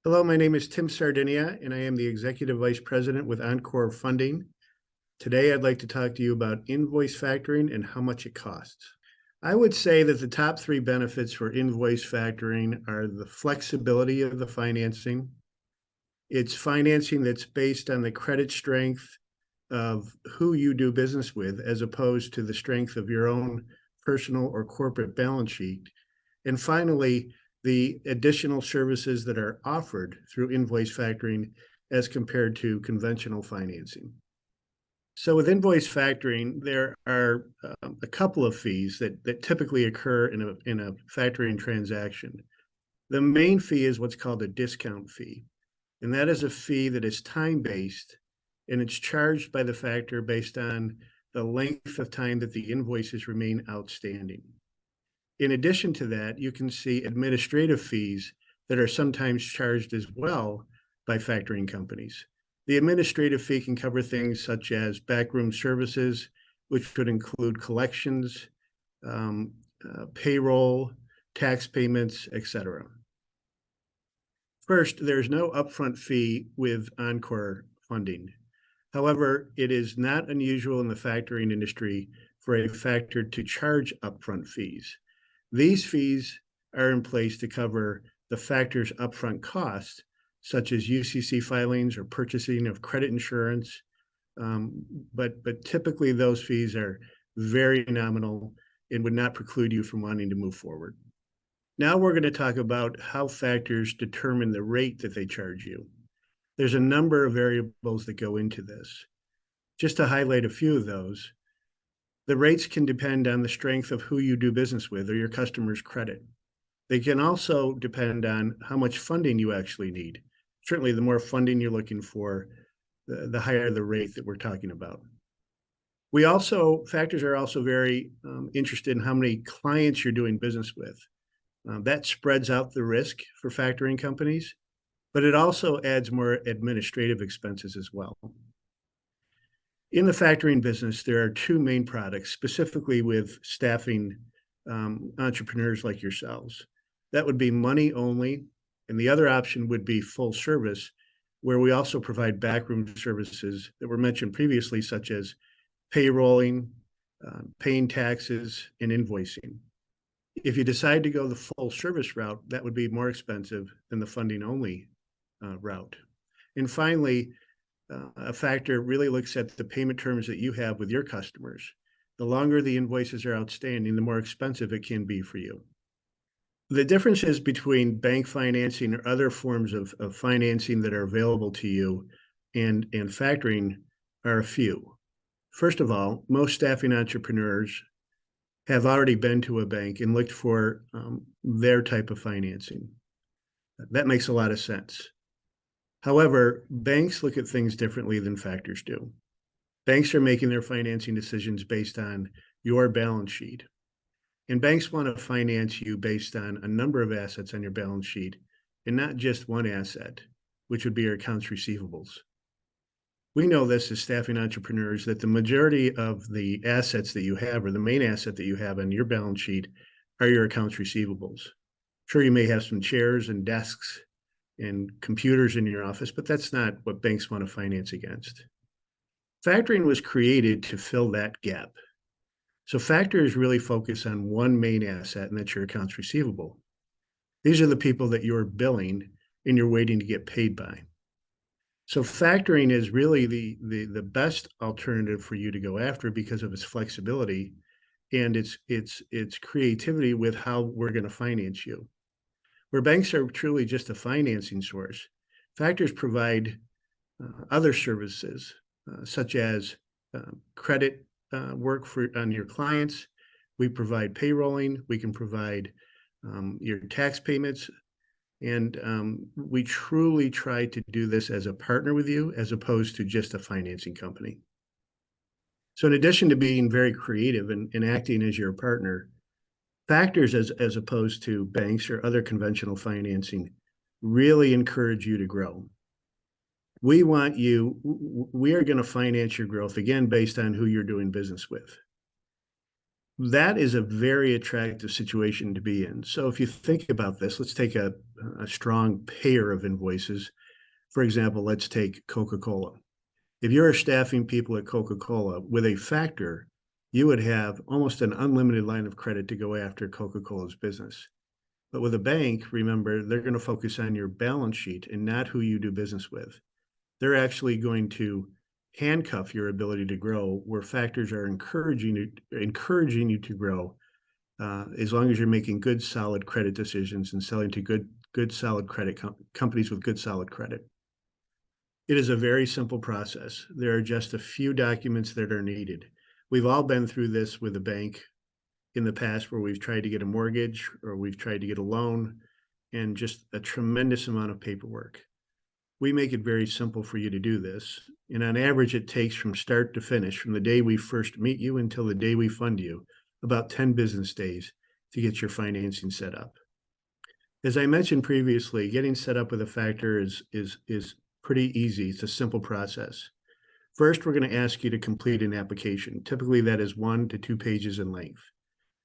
Hello, my name is Tim Sardinia, and I am the Executive Vice President with Encore Funding. Today, I'd like to talk to you about invoice factoring and how much it costs. I would say that the top three benefits for invoice factoring are the flexibility of the financing. It's financing that's based on the credit strength of who you do business with, as opposed to the strength of your own personal or corporate balance sheet. And finally, the additional services that are offered through invoice factoring as compared to conventional financing. So with invoice factoring, there are a couple of fees that typically occur in a factoring transaction. The main fee is what's called a discount fee, and that is a fee that is time-based, and it's charged by the factor based on the length of time that the invoices remain outstanding. In addition to that, you can see administrative fees that are sometimes charged as well by factoring companies. The administrative fee can cover things such as backroom services, which could include collections, payroll, tax payments, etc. First, there's no upfront fee with Encore funding. However, it is not unusual in the factoring industry for a factor to charge upfront fees. These fees are in place to cover the factor's upfront costs, such as UCC filings or purchasing of credit insurance. But typically those fees are very nominal and would not preclude you from wanting to move forward. Now we're going to talk about how factors determine the rate that they charge you. There's a number of variables that go into this. Just to highlight a few of those, the rates can depend on the strength of who you do business with or your customer's credit. They can also depend on how much funding you actually need. Certainly, the more funding you're looking for, the higher the rate that we're talking about. Factors are also very interested in how many clients you're doing business with. That spreads out the risk for factoring companies, but it also adds more administrative expenses as well. In the factoring business, there are two main products, specifically with staffing entrepreneurs like yourselves. That would be money only, and the other option would be full service, where we also provide backroom services that were mentioned previously, such as payrolling, paying taxes, and invoicing. If you decide to go the full service route, that would be more expensive than the funding only route. And finally, a factor really looks at the payment terms that you have with your customers. The longer the invoices are outstanding, the more expensive it can be for you. The differences between bank financing or other forms of financing that are available to you and factoring are a few. First of all, most staffing entrepreneurs have already been to a bank and looked for their type of financing. That makes a lot of sense. However, banks look at things differently than factors do. Banks are making their financing decisions based on your balance sheet. And banks want to finance you based on a number of assets on your balance sheet and not just one asset, which would be your accounts receivables. We know this as staffing entrepreneurs that the majority of the assets that you have, or the main asset that you have on your balance sheet, are your accounts receivables. Sure, you may have some chairs and desks and computers in your office, but that's not what banks want to finance against. Factoring was created to fill that gap. So factors really focus on one main asset, and that's your accounts receivable. These are the people that you're billing and you're waiting to get paid by. So factoring is really the best alternative for you to go after because of its flexibility and its creativity with how we're going to finance you. Where banks are truly just a financing source, factors provide other services, such as credit work on your clients. We provide payrolling. We can provide your tax payments. And we truly try to do this as a partner with you, as opposed to just a financing company. So in addition to being very creative and acting as your partner, factors, as opposed to banks or other conventional financing, really encourage you to grow. We are going to finance your growth, again, based on who you're doing business with. That is a very attractive situation to be in. So if you think about this, let's take a strong payer of invoices. For example, let's take Coca-Cola. If you're staffing people at Coca-Cola with a factor, you would have almost an unlimited line of credit to go after Coca-Cola's business. But with a bank, remember, they're going to focus on your balance sheet and not who you do business with. They're actually going to handcuff your ability to grow, where factors are encouraging you to grow, as long as you're making good, solid credit decisions and selling to good, solid credit companies with good, solid credit. It is a very simple process. There are just a few documents that are needed. We've all been through this with a bank in the past where we've tried to get a mortgage or we've tried to get a loan, and just a tremendous amount of paperwork. We make it very simple for you to do this. And on average, it takes from start to finish, from the day we first meet you until the day we fund you, about 10 business days to get your financing set up. As I mentioned previously, getting set up with a factor is pretty easy. It's a simple process. First, we're going to ask you to complete an application. Typically, that is 1 to 2 pages in length.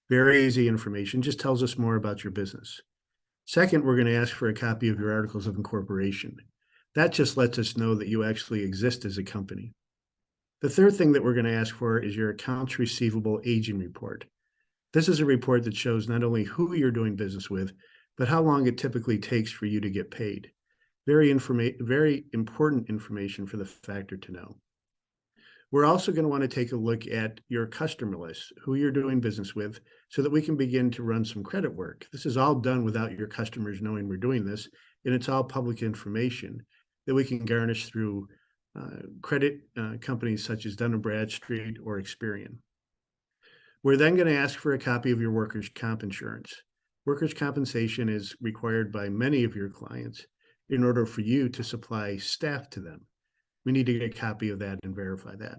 Very easy information, just tells us more about your business. Second, we're going to ask for a copy of your articles of incorporation. That just lets us know that you actually exist as a company. The third thing that we're going to ask for is your accounts receivable aging report. This is a report that shows not only who you're doing business with, but how long it typically takes for you to get paid. Very important information for the factor to know. We're also going to want to take a look at your customer list, who you're doing business with, so that we can begin to run some credit work. This is all done without your customers knowing we're doing this, and it's all public information that we can garnish through credit companies such as Dun & Bradstreet or Experian. We're then going to ask for a copy of your workers' comp insurance. Workers' compensation is required by many of your clients in order for you to supply staff to them. We need to get a copy of that and verify that.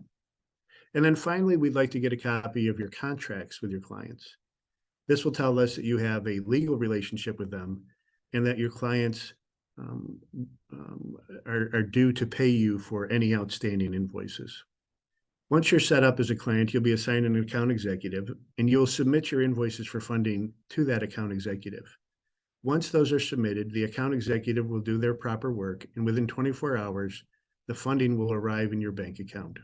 And then finally, we'd like to get a copy of your contracts with your clients. This will tell us that you have a legal relationship with them and that your clients are due to pay you for any outstanding invoices. Once you're set up as a client, you'll be assigned an account executive, and you'll submit your invoices for funding to that account executive. Once those are submitted, the account executive will do their proper work, and within 24 hours, the funding will arrive in your bank account.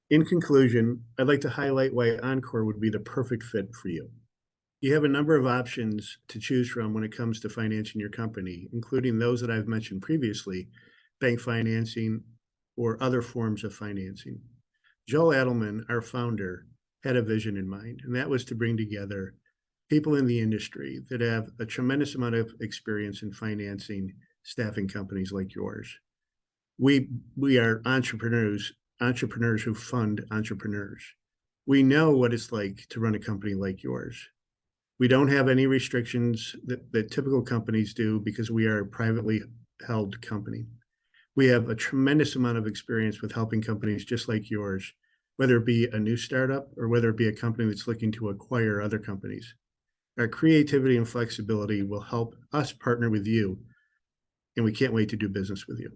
In conclusion, I'd like to highlight why Encore would be the perfect fit for you. You have a number of options to choose from when it comes to financing your company, including those that I've mentioned previously, bank financing or other forms of financing. Joel Adelman, our founder, had a vision in mind, and that was to bring together people in the industry that have a tremendous amount of experience in financing staffing companies like yours. We are entrepreneurs who fund entrepreneurs. We know what it's like to run a company like yours. We don't have any restrictions that typical companies do because we are a privately held company. We have a tremendous amount of experience with helping companies just like yours, whether it be a new startup or whether it be a company that's looking to acquire other companies. Our creativity and flexibility will help us partner with you, and we can't wait to do business with you.